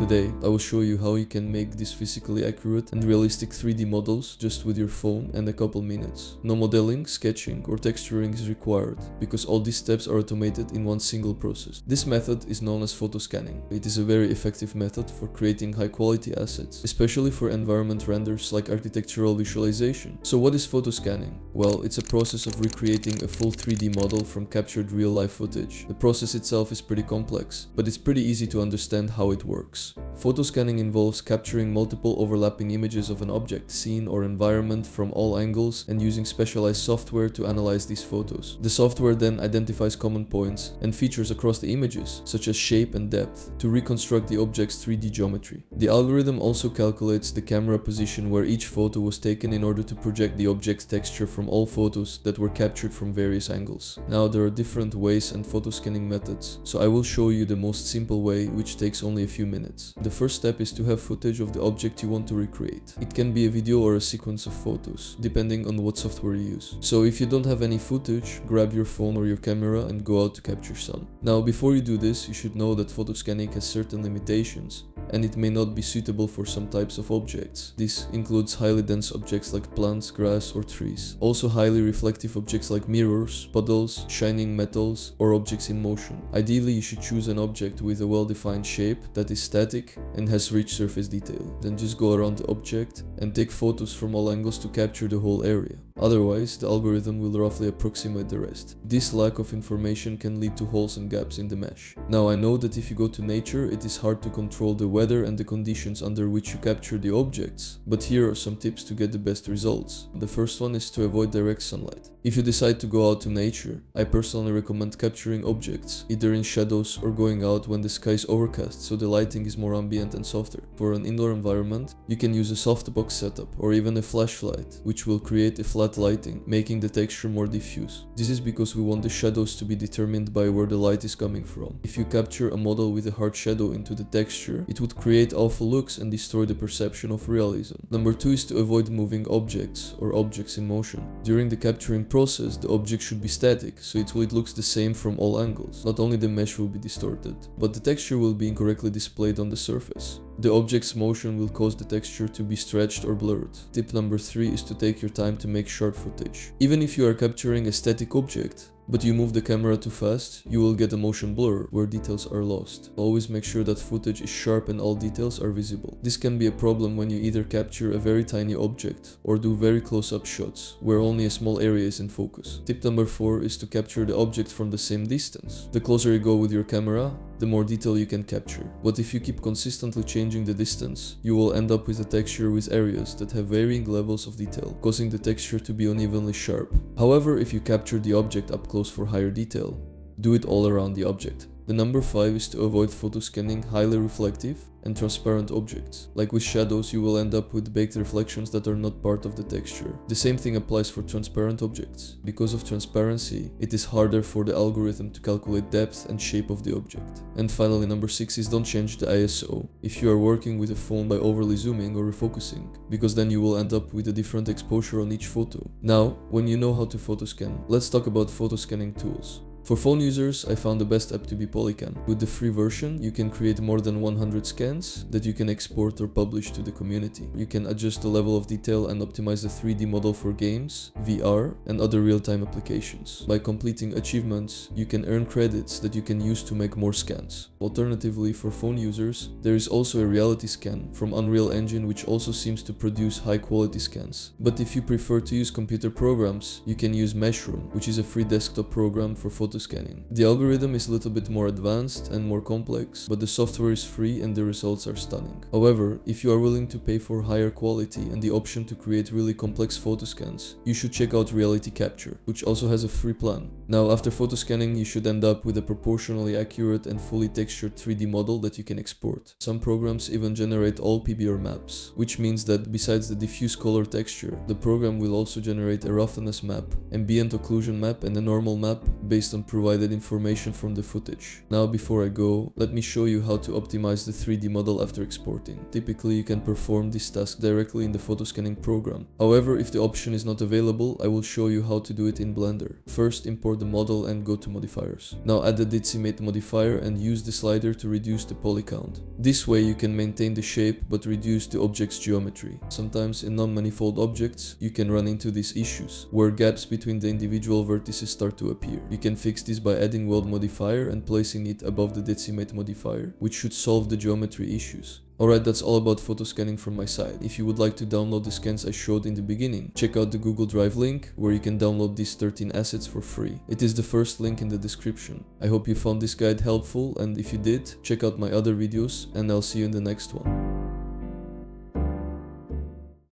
Today, I will show you how you can make these physically accurate and realistic 3D models just with your phone and a couple minutes. No modeling, sketching, or texturing is required, because all these steps are automated in one single process. This method is known as photoscanning. It is a very effective method for creating high-quality assets, especially for environment renders like architectural visualization. So what is photoscanning? Well, it's a process of recreating a full 3D model from captured real-life footage. The process itself is pretty complex, but it's pretty easy to understand how it works. Photoscanning involves capturing multiple overlapping images of an object, scene, or environment from all angles and using specialized software to analyze these photos. The software then identifies common points and features across the images, such as shape and depth, to reconstruct the object's 3D geometry. The algorithm also calculates the camera position where each photo was taken in order to project the object's texture from all photos that were captured from various angles. Now, there are different ways and photoscanning methods, so I will show you the most simple way, which takes only a few minutes. The first step is to have footage of the object you want to recreate. It can be a video or a sequence of photos, depending on what software you use. So if you don't have any footage, grab your phone or your camera and go out to capture some. Now, before you do this, you should know that photoscanning has certain limitations, and it may not be suitable for some types of objects. This includes highly dense objects like plants, grass, or trees. Also highly reflective objects like mirrors, puddles, shining metals, or objects in motion. Ideally, you should choose an object with a well-defined shape that is static and has rich surface detail. Then just go around the object and take photos from all angles to capture the whole area. Otherwise, the algorithm will roughly approximate the rest. This lack of information can lead to holes and gaps in the mesh. Now, I know that if you go to nature, it is hard to control the weather and the conditions under which you capture the objects, but here are some tips to get the best results. The first one is to avoid direct sunlight. If you decide to go out to nature, I personally recommend capturing objects, either in shadows or going out when the sky is overcast so the lighting is more ambient and softer. For an indoor environment, you can use a softbox setup or even a flashlight, which will create a flat lighting, making the texture more diffuse. This is because we want the shadows to be determined by where the light is coming from. If you capture a model with a hard shadow into the texture, it would create awful looks and destroy the perception of realism. Number 2 is to avoid moving objects or objects in motion. During the capturing process, the object should be static, so it looks the same from all angles. Not only the mesh will be distorted, but the texture will be incorrectly displayed on the surface. The object's motion will cause the texture to be stretched or blurred. Tip number 3 is to take your time to make short footage. Even if you are capturing a static object, but you move the camera too fast, you will get a motion blur where details are lost. Always make sure that footage is sharp and all details are visible. This can be a problem when you either capture a very tiny object or do very close-up shots where only a small area is in focus. Tip number 4 is to capture the object from the same distance. The closer you go with your camera, the more detail you can capture. But if you keep consistently changing the distance, you will end up with a texture with areas that have varying levels of detail, causing the texture to be unevenly sharp. However, if you capture the object up close for higher detail, do it all around the object. The number 5 is to avoid photoscanning highly reflective and transparent objects. Like with shadows, you will end up with baked reflections that are not part of the texture. The same thing applies for transparent objects. Because of transparency, it is harder for the algorithm to calculate depth and shape of the object. And finally, number 6 is don't change the ISO if you are working with a phone by overly zooming or refocusing, because then you will end up with a different exposure on each photo. Now, when you know how to photoscan, let's talk about photoscanning tools. For phone users, I found the best app to be Polycan. With the free version, you can create more than 100 scans that you can export or publish to the community. You can adjust the level of detail and optimize the 3D model for games, VR, and other real-time applications. By completing achievements, you can earn credits that you can use to make more scans. Alternatively, for phone users, there is also a reality scan from Unreal Engine, which also seems to produce high-quality scans. But if you prefer to use computer programs, you can use Mushroom, which is a free desktop program for photoscanning. The algorithm is a little bit more advanced and more complex, but the software is free and the results are stunning. However, if you are willing to pay for higher quality and the option to create really complex photoscans, you should check out Reality Capture, which also has a free plan. Now, after photoscanning, you should end up with a proportionally accurate and fully textured 3D model that you can export. Some programs even generate all PBR maps, which means that besides the diffuse color texture, the program will also generate a roughness map, ambient occlusion map, and a normal map based on and provided information from the footage. Now before I go, let me show you how to optimize the 3D model after exporting. Typically you can perform this task directly in the photoscanning program. However, if the option is not available, I will show you how to do it in Blender. First, import the model and go to modifiers. Now add the decimate modifier and use the slider to reduce the poly count. This way you can maintain the shape but reduce the object's geometry. Sometimes in non-manifold objects you can run into these issues, where gaps between the individual vertices start to appear. You can fix this by adding weld modifier and placing it above the decimate modifier, which should solve the geometry issues. Alright, that's all about photoscanning from my side. If you would like to download the scans I showed in the beginning, check out the Google Drive link where you can download these 13 assets for free. It is the first link in the description. I hope you found this guide helpful, and if you did, check out my other videos and I'll see you in the next one.